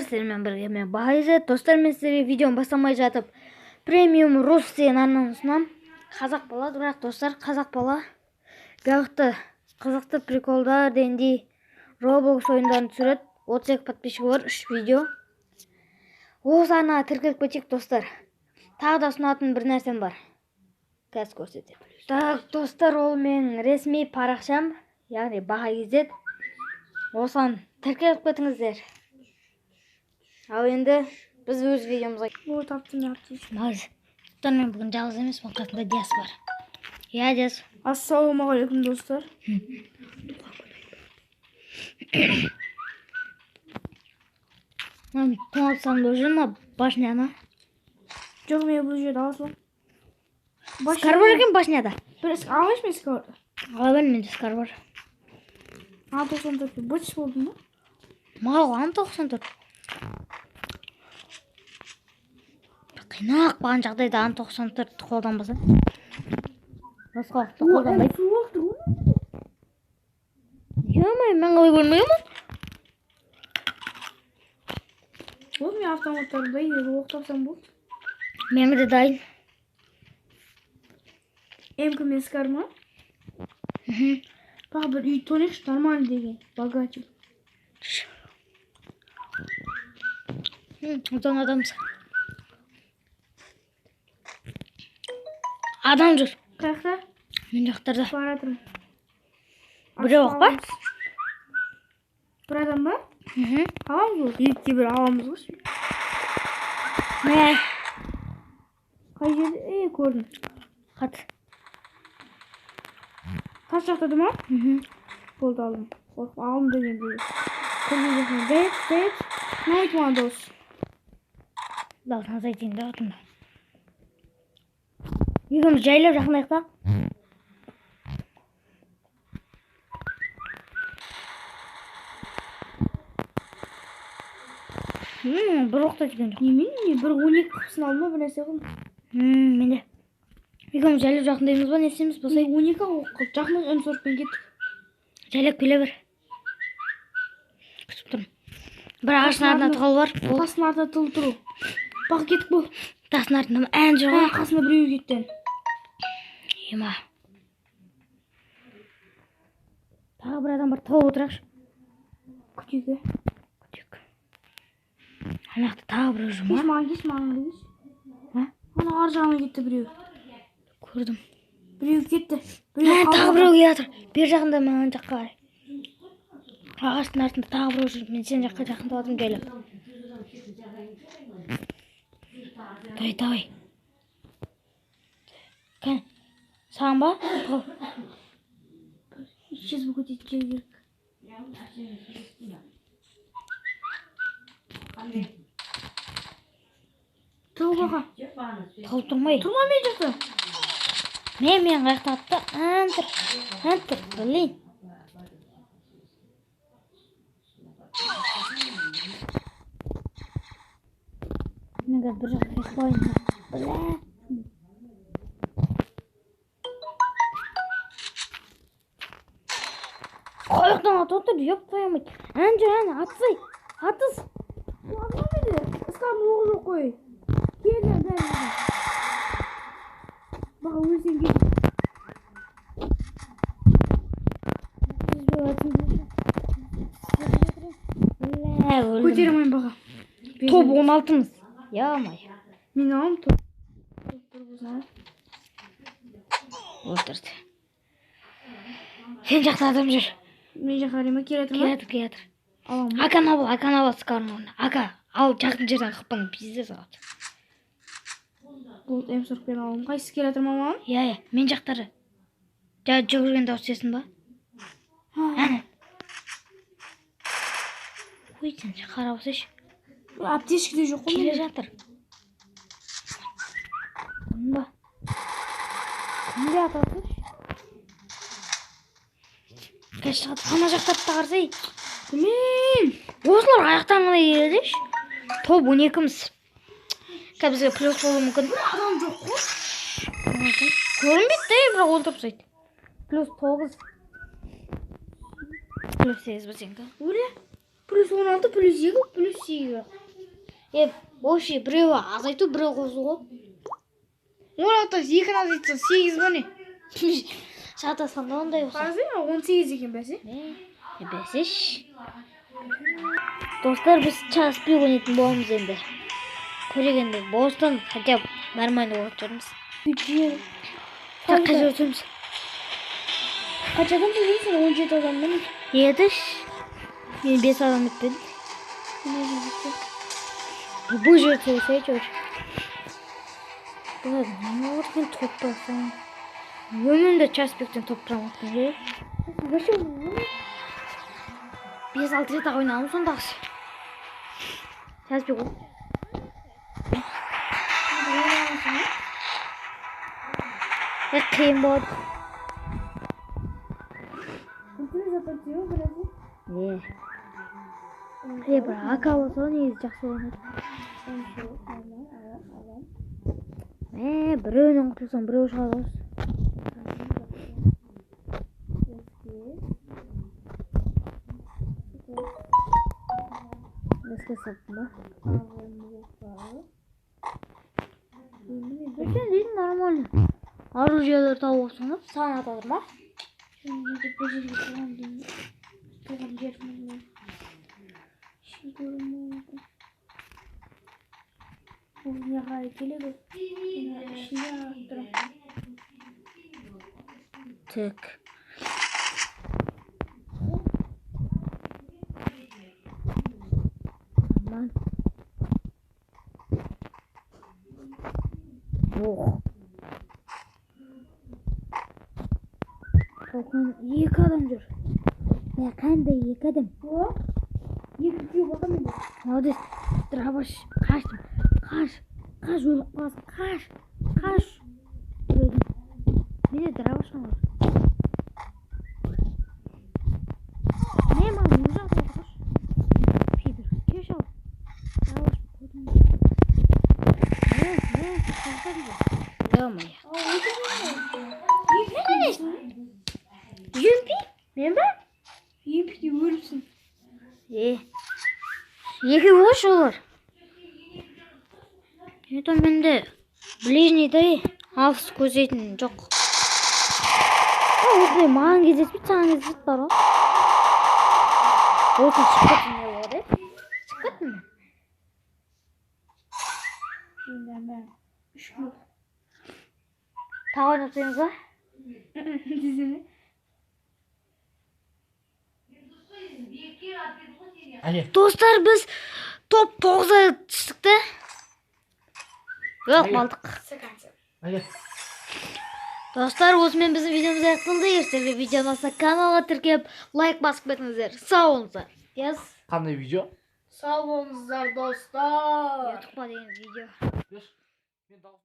сіздермен бірге мен Байзет. Достар, мен сіздерге видеоны бастамай жатып премиум рус деген арнаны ұсынамын. Қазақ бала, бірақ достар, қазақ бала қызықты приколдар дегендей Roblox ойындарын түсіреді. 32 подписчигі бар, 3 видео. Осы арнаға тіркеліп кетейік, достар. Тағы да ұсынатын бір нәрсем бар. Қазір көрсетемін. Так, достар, ол мен ресми парақшам, яғни Байзет. Осыған тіркеліп кетіңіздер. Ал енді біз өз видеомызға. Ой, таптым, Мағыз. Мен бүгін жалғыз емес, бұл қасында Диас бар. Иә, Диас. Ассалаумағалейкум, достар. Мен тоңалсам да жүрмін, ма башняна? Жоқ, мен бұл жерді аласың. Скар бар екен башняда. Бір алайш мен скарды? Ала бәл, менде скар бар. A94 бөтіш болды ма? Мағал, A94. Қинақ баған жағдайда A94 қолданбаса. Басқа уақытта қолданбайды. Емай, мен қалай көрмеймін? Болды, мен автоматтарды дайын, оқтапсам болды. Менің де дайын. М-кі мен скар ма? Бағы бір үй тонекш нормально деген, богатый. Одан адамсың. Адам жүр. Қаяқта? Мен жақтарда. Баратырым. Біреу ақ па? Бір адам ба? Аламыз ғой? Екке бір аламыз ғой? Қай жерде? Көрдім. Қат. Тас жақтады ма? Болды, алдым. Алдым деген бұл. Көрген жоқпын. Зайт. Не айтмаған дос? Дауысына зайтейін да атымда. Екеуміз жайлап жақындайық па? Бір оқтап жүрген жоқ. Немен? Бір 12 қыпсын алма бір нәрсе қылды. Менде. Екеуміз жайлап жақындаймыз ба, не істейміз болса? 12 оқып, жақындап М40-пен кеттік. Жайлап келе бер. Күтіп тұрмын. Бір ағаштың артында тығылып бар. Тастың артында тығылып тұру. Бақ кеттік бұл. Тастың артында ән жоқ. Қасында біреу кетті. Ема. Тағы бір адам бар, тығылып отырақшы. Күтейік. Anaқты тағы біреу жүр ма? Кеш маған. Ана ар жағына кетті біреу. Көрдім. Біреу кетті. Тағы біреу келатыр. Бер жақында маған жаққа қарай. Ағаштың артында тағы біреу жүр. Мен сен жаққа жақындадым жайлап. Давай. Кән, саған ба? Сейчас бұл көтейді жел керек. Тұғыл бақа. Тұғыл тұрмай. Тұрма мен жақты. Мен қаяқтапты. Әнтір. Білейін. Мен қазір бір жаққа қайықпайын. Қайықтан аты отыр, еп қоймайды. Ән жүр, атсай. Атыс. Атма беді. Ысқамын оғы жоқ қой. Келдім дәл. Баға өлсен келді. Көтеремейін баға. Топ 16-мыз. Ямай. Мен алам топ. Отырды. Сен жақта адам жүр. Мен жаққа қарай ма? Келатыр ма? Келатыр. Алам. Аканы ал скарын орнына. Ака, ал жақын жерден қыппың пизде сағат. Болды, М40-пен алам. Қайсы келатыр ма маған? Иә, мен жақтары. Жүгірген дауыс сесін ба? Әне. Ой, сен қарап осыш. Аптешкіде жоқ қой. Келе жатыр. Ба. Кімде атасыш? Кәш шығады. Ана жақтарды да қарсай. Мен! Осылар аяқтан ғана келедіш. Топ 12-міз. Бізге плюс болуы мүмкін. Адам жоқ қой. Көрінбейді, бірақ ол топсайды. Плюс 9. Плюс 8 бізенгі. Өлі? плюс 16 плюс 2 плюс 8. Вообще біреуі азайту, біреуі қосу. 16 2-ні азайтса 8 ба не? Шатасқанда ондай болса. Қарасай, 18 екен бәсе. Бәсеш. Достар, біз час пи ойнайтын боламыз енді. Көрегенде бостан хотя бы нормально ойнап жүрміз. Қай өтеміз? Қанша адам жүрсің? 17 адам ба не? Едіш. Мен 5 адам өтпеді. Бұл жер сөйлесей жүр. Бұл не орден топтасың? Өмірімде час пиктен топтыраматтың керек. 5-6 рет ойнамын сондағысы. Час пик ол. Қиын болады. Бір ака болса негізі жақсы ойнайды. Біреуінен құтылсаң біреу шығады осы. Еске саптым ба? Өтен дейін нормально. Оружиялар тауып отырсың ба? Саған атадыр ма? Так. Aman. Oh. Толқын екі адам жүр. Қандай екі адам? Екі күйе бақам енді. Молодец. Драбаш. Қаштым. Қаш. Қаш өліп қаласың. Қаш. Қаш. Менде драбашым бар. Не маған не жағдай қаш. Пидор. Кеш ал. Драбаш қойдым. Ё-моё. Юмпи? Мен ба? Емпіде өліпсің. Екі бош олар. Это менде ближнийді алыс көзейтін жоқ. Осындай маған кездеспейді, саған кездеспейді бар ғой. Осыны шығып кеттім не болады? Шығып кеттім мен. Енді мен 3 күйе. Тағы ойнап тұрсаңыз ба? Десене. Достар, біз топ 9-а түстік та? Жоқ, балдық. Достар, осымен біздің видеомыз аяқталды. Егер сіздерге видео ұнаса каналға тіркеліп, лайк басып кетіңіздер. Сау болыңыздар. Қандай видео? Сау болыңыздар, достар. Ютубқа деген видео.